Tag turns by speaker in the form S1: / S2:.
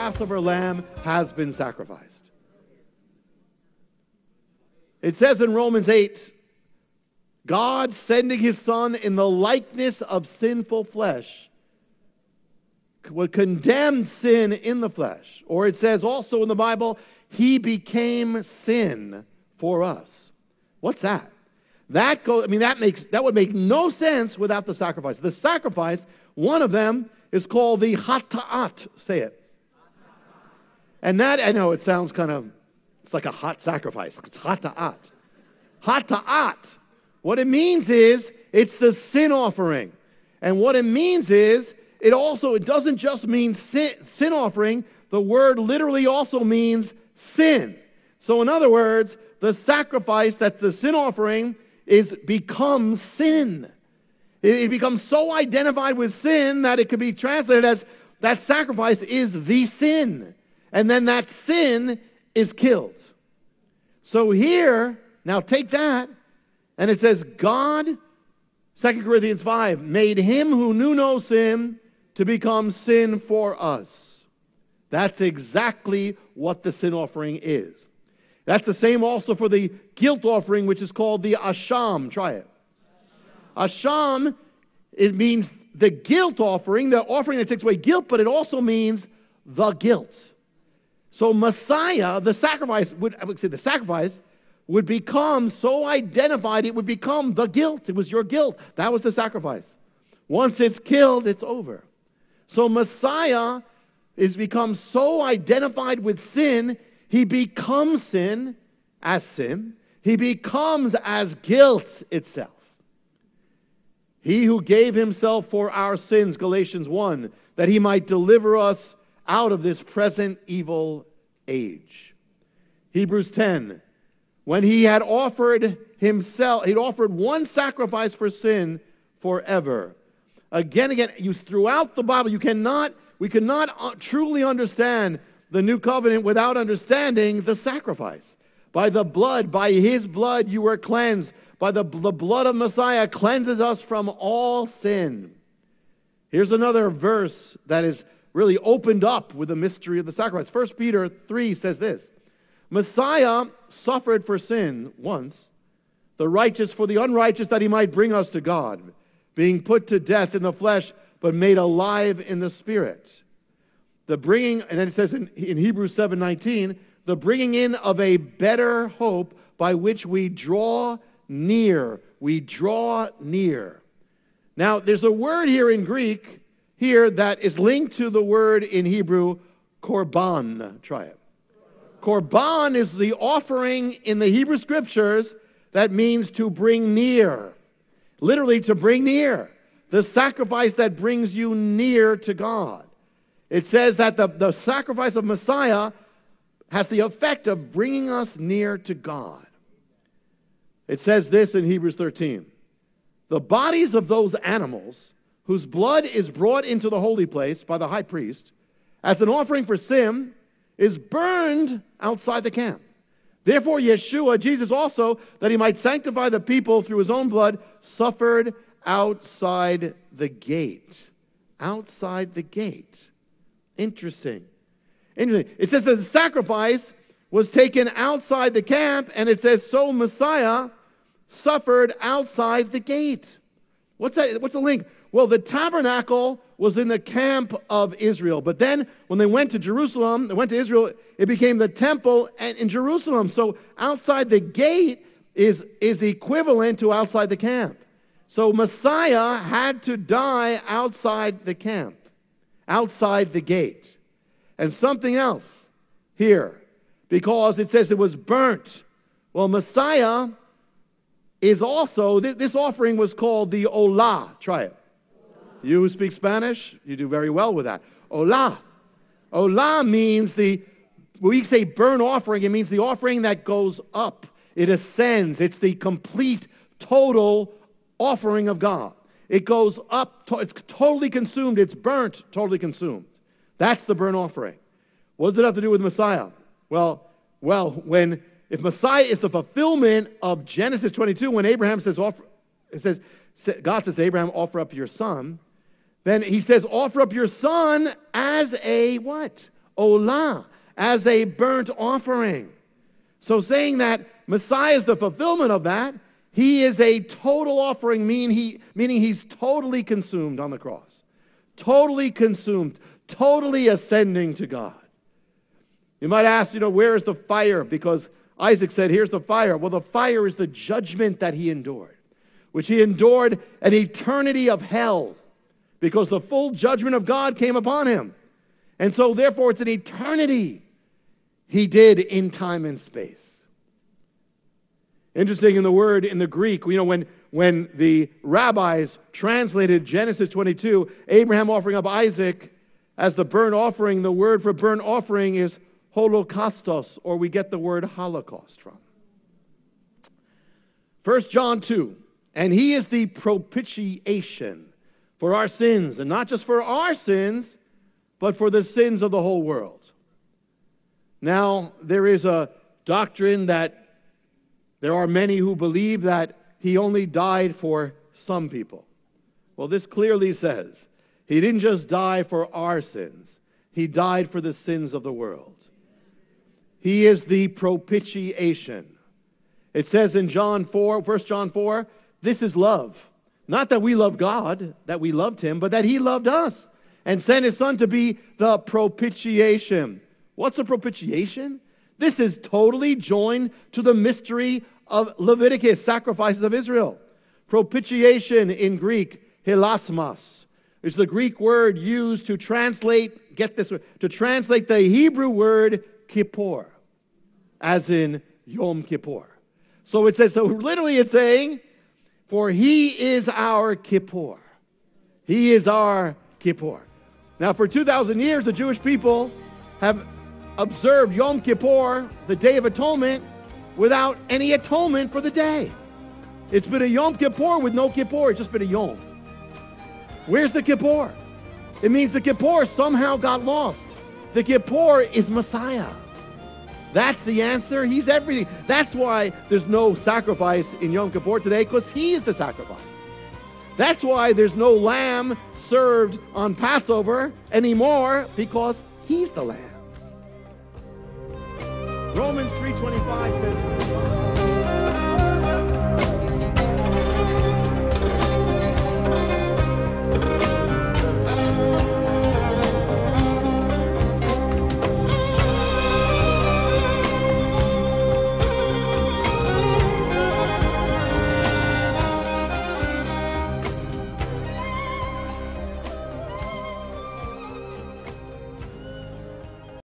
S1: Passover lamb has been sacrificed. It says in Romans 8, God sending his son in the likeness of sinful flesh would condemn sin in the flesh. Or it says also in the Bible, he became sin for us. What's that? That would make no sense without the sacrifice. The sacrifice, one of them is called the hata'at. Say it. And that, I know it sounds it's like a hot sacrifice. It's hata'at. Hata'at. What it means is, it's the sin offering. And what it means is, it doesn't just mean sin offering. The word literally also means sin. So in other words, the sacrifice that's the sin offering becomes sin. It becomes so identified with sin that it could be translated as that sacrifice is the sin. And then that sin is killed. So here, now take that, and it says, God, 2 Corinthians 5, made him who knew no sin to become sin for us. That's exactly what the sin offering is. That's the same also for the guilt offering, which is called the asham. Try it. Asham, it means the guilt offering, the offering that takes away guilt, but it also means the guilt. So Messiah, the sacrifice would become so identified, it would become the guilt. It was your guilt. That was the sacrifice. Once it's killed, it's over. So Messiah is become so identified with sin, he becomes sin as sin. He becomes as guilt itself. He who gave himself for our sins, Galatians 1, that he might deliver us out of this present evil age. Hebrews 10, when he had offered himself, he'd offered one sacrifice for sin forever. Again, throughout the Bible, we cannot truly understand the new covenant without understanding the sacrifice. By the blood, by his blood, you were cleansed. By the blood of Messiah cleanses us from all sin. Here's another verse that is really opened up with the mystery of the sacrifice. 1 Peter 3 says this, Messiah suffered for sin once, the righteous for the unrighteous, that he might bring us to God, being put to death in the flesh, but made alive in the spirit. The bringing, and then it says in Hebrews 7:19, the bringing in of a better hope by which we draw near. We draw near. Now, there's a word here in Greek here that is linked to the word in Hebrew, korban. Try it. Korban is the offering in the Hebrew scriptures that means to bring near. Literally, to bring near. The sacrifice that brings you near to God. It says that the sacrifice of Messiah has the effect of bringing us near to God. It says this in Hebrews 13. The bodies of those animals whose blood is brought into the holy place by the high priest as an offering for sin is burned outside the camp. Therefore, Yeshua, Jesus also, that he might sanctify the people through his own blood, suffered outside the gate. Outside the gate. Interesting. It says that the sacrifice was taken outside the camp, and it says, so Messiah suffered outside the gate. What's that? What's the link? Well, the tabernacle was in the camp of Israel. But then when they went to Jerusalem, they went to Israel, it became the temple in Jerusalem. So outside the gate is equivalent to outside the camp. So Messiah had to die outside the camp, outside the gate. And something else here, because it says it was burnt. Well, Messiah is also, this offering was called the Olah. Try it. You who speak Spanish, you do very well with that. Olah. Olah means we say burnt offering, it means the offering that goes up. It ascends. It's the complete, total offering of God. It goes up, it's totally consumed. It's burnt, totally consumed. That's the burnt offering. What does it have to do with Messiah? Well, if Messiah is the fulfillment of Genesis 22, when Abraham says, God says to Abraham, offer up your son, then he says, offer up your son as a what? olah, as a burnt offering. So saying that Messiah is the fulfillment of that, he is a total offering, meaning he's totally consumed on the cross. Totally consumed, totally ascending to God. You might ask, where is the fire? Because Isaac said, here's the fire. Well, the fire is the judgment that he endured, which he endured an eternity of hell, because the full judgment of God came upon him. And so, therefore, it's an eternity he did in time and space. Interesting in the Greek, when the rabbis translated Genesis 22, Abraham offering up Isaac as the burnt offering, the word for burnt offering is holocaustos, or we get the word Holocaust from. 1 John 2, and he is the propitiation for our sins, and not just for our sins, but for the sins of the whole world. Now, there is a doctrine that there are many who believe that he only died for some people. Well, this clearly says he didn't just die for our sins. He died for the sins of the world. He is the propitiation. It says in 1 John 4, this is love. Not that we love God, that we loved him, but that he loved us and sent his son to be the propitiation. What's a propitiation? This is totally joined to the mystery of Leviticus, sacrifices of Israel. Propitiation in Greek, hilasmos, is the Greek word used to translate, get this word, to translate the Hebrew word kippur, as in Yom Kippur. So it says, so literally it's saying, for he is our kippur. He is our kippur. Now for 2,000 years, the Jewish people have observed Yom Kippur, the Day of Atonement, without any atonement for the day. It's been a Yom Kippur with no Kippur. It's just been a Yom. Where's the Kippur? It means the Kippur somehow got lost. The Kippur is Messiah. That's the answer. He's everything. That's why there's no sacrifice in Yom Kippur today, because he's the sacrifice. That's why there's no lamb served on Passover anymore, because he's the lamb. Romans 3:25 says,